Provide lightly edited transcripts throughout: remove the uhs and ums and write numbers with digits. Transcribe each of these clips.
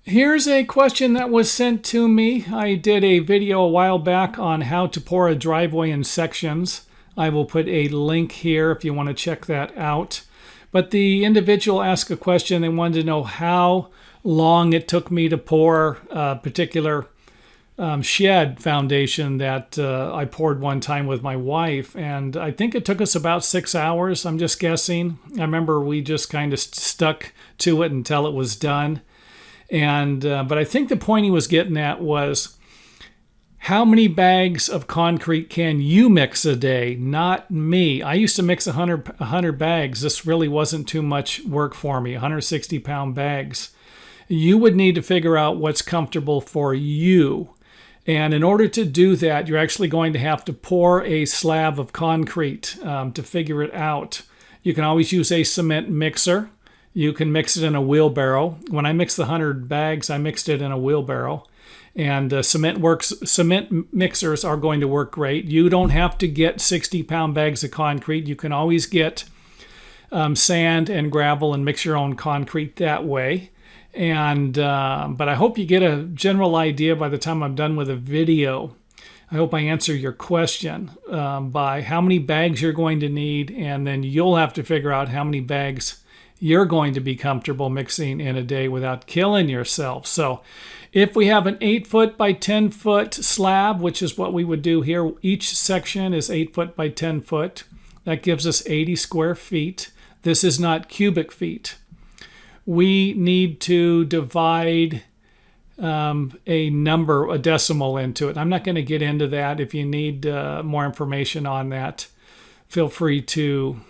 Here's a question that was sent to me. I did a video a while back on how to pour a driveway in sections. I will put a link here if you want to check that out. But the individual asked a question. They wanted to know how long it took me to pour a particular shed foundation that I poured one time with my wife. And I think it took us about 6 hours. I'm just guessing. I remember we just kind of stuck to it until it was done. And but I think the point he was getting at was how many bags of concrete can you mix a day? Not me. I used to mix 100 bags. This really wasn't too much work for me, 160-pound bags. You would need to figure out what's comfortable for you. And in order to do that, you're actually going to have to pour a slab of concrete to figure it out. You can always use a cement mixer. You can mix it in a wheelbarrow. When I mixed the 100 bags, I mixed it in a wheelbarrow. And cement mixers are going to work great. You don't have to get 60-pound bags of concrete. You can always get sand and gravel and mix your own concrete that way. And but I hope you get a general idea by the time I'm done with the video. I hope I answer your question by how many bags you're going to need, and then you'll have to figure out how many bags you're going to be comfortable mixing in a day without killing yourself. So if we have an 8-foot by 10-foot slab, which is what we would do here, each section is 8 foot by 10 foot. That gives us 80 square feet. This is not cubic feet. We need to divide a decimal into it. I'm not going to get into that. If you need more information on that, feel free to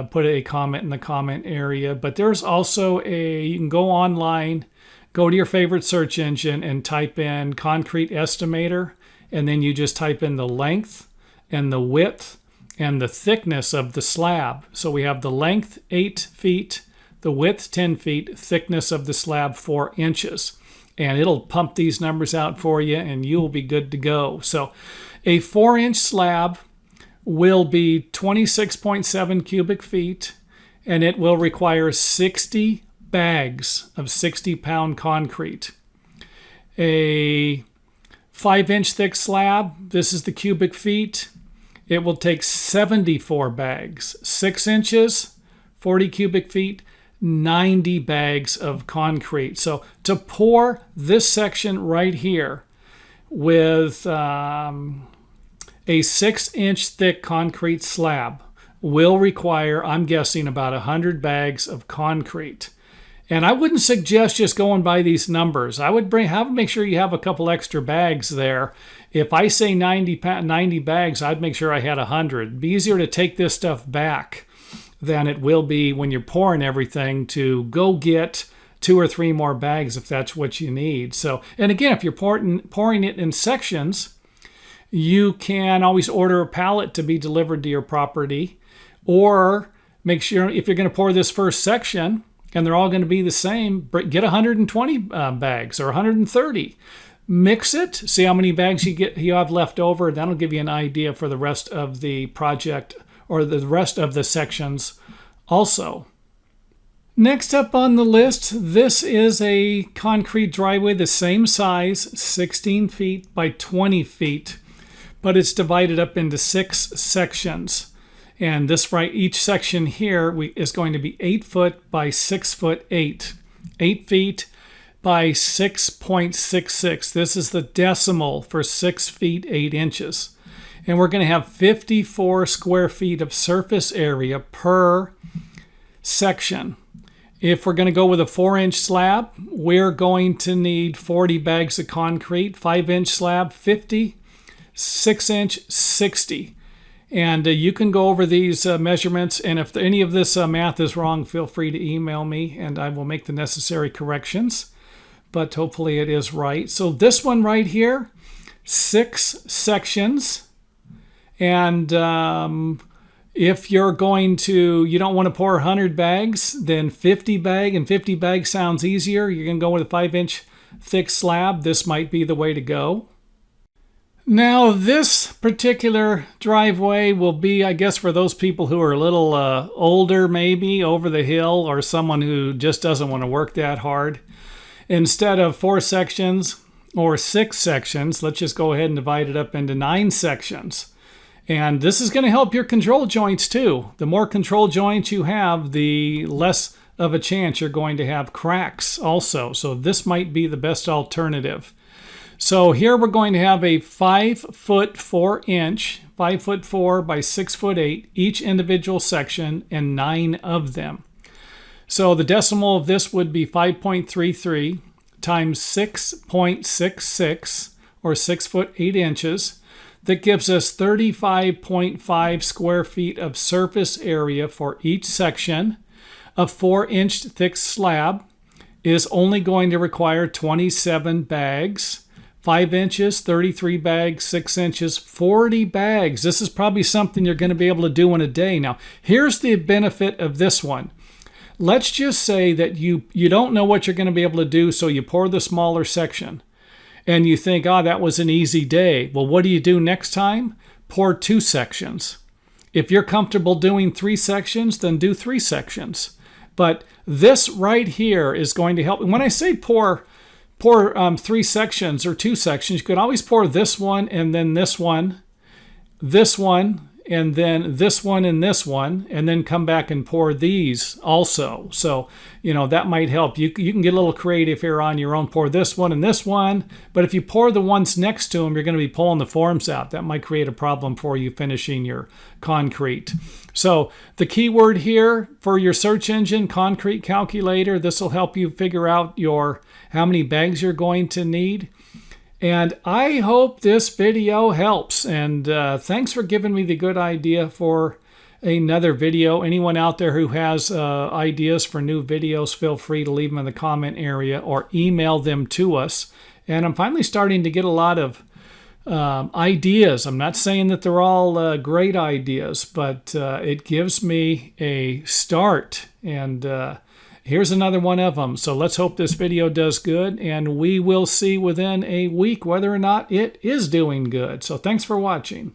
put a comment in the comment area. But there's also you can go online, go to your favorite search engine and type in concrete estimator, and then you just type in the length and the width and the thickness of the slab. So we have the length 8 feet, the width 10 feet, thickness of the slab 4 inches. And it'll pump these numbers out for you and you'll be good to go. So a 4-inch slab will be 26.7 cubic feet, and it will require 60 bags of 60-pound concrete. A 5-inch thick slab, this is the cubic feet, it will take 74 bags. 6 inches, 40 cubic feet, 90 bags of concrete. So to pour this section right here with a 6-inch thick concrete slab will require, I'm guessing, about 100 bags of concrete. And I wouldn't suggest just going by these numbers. I would make sure you have a couple extra bags there. If I say 90 bags, I'd make sure I had 100. It'd be easier to take this stuff back than it will be when you're pouring everything to go get 2 or 3 more bags if that's what you need. So, and again, if you're pouring it in sections, you can always order a pallet to be delivered to your property, or make sure if you're going to pour this first section and they're all going to be the same, get 120 bags or 130. Mix it, see how many bags you have left over. That'll give you an idea for the rest of the project or the rest of the sections also. Next up on the list, this is a concrete driveway, the same size, 16 feet by 20 feet. But it's divided up into 6 sections. And each section here is going to be 8 foot by 6 foot 8. 8 feet by 6.66. This is the decimal for 6 feet 8 inches. And we're going to have 54 square feet of surface area per section. If we're going to go with a 4-inch slab, we're going to need 40 bags of concrete. 5-inch slab, 50. 6-inch, 60. And you can go over these measurements, and if any of this math is wrong, feel free to email me and I will make the necessary corrections, but hopefully it is right. So this one right here, 6 sections, and if you don't want to pour 100 bags, then 50 bag, and 50 bags sounds easier. You're going to go with a 5-inch thick slab. This might be the way to go. Now, this particular driveway will be, I guess, for those people who are a little older, maybe over the hill, or someone who just doesn't want to work that hard. instead of 4 sections or 6 sections, let's just go ahead and divide it up into 9 sections. And this is going to help your control joints too. The more control joints you have, the less of a chance you're going to have cracks also. So this might be the best alternative. So here we're going to have a 5 foot 4 inch, 5 foot 4 by 6 foot 8, each individual section, and 9 of them. So the decimal of this would be 5.33 times 6.66, or 6 foot 8 inches. That gives us 35.5 square feet of surface area for each section. A 4-inch thick slab is only going to require 27 bags. 5 inches, 33 bags, 6 inches, 40 bags. This is probably something you're going to be able to do in a day. Now, here's the benefit of this one. Let's just say that you don't know what you're going to be able to do, so you pour the smaller section. And you think, oh, that was an easy day. Well, what do you do next time? Pour 2 sections. If you're comfortable doing 3 sections, then do 3 sections. But this right here is going to help. When I say pour 3 sections or 2 sections, you could always pour this one and then this one, and then this one and this one, and then come back and pour these also. So, that might help. You can get a little creative here on your own. Pour this one and this one, but if you pour the ones next to them, you're going to be pulling the forms out. That might create a problem for you finishing your concrete. So the keyword here for your search engine, concrete calculator, this will help you figure out how many bags you're going to need. And I hope this video helps. And thanks for giving me the good idea for another video. Anyone out there who has ideas for new videos, feel free to leave them in the comment area or email them to us. And I'm finally starting to get a lot of ideas. I'm not saying that they're all great ideas, but it gives me a start. And here's another one of them. So let's hope this video does good, and we will see within a week whether or not it is doing good. So thanks for watching.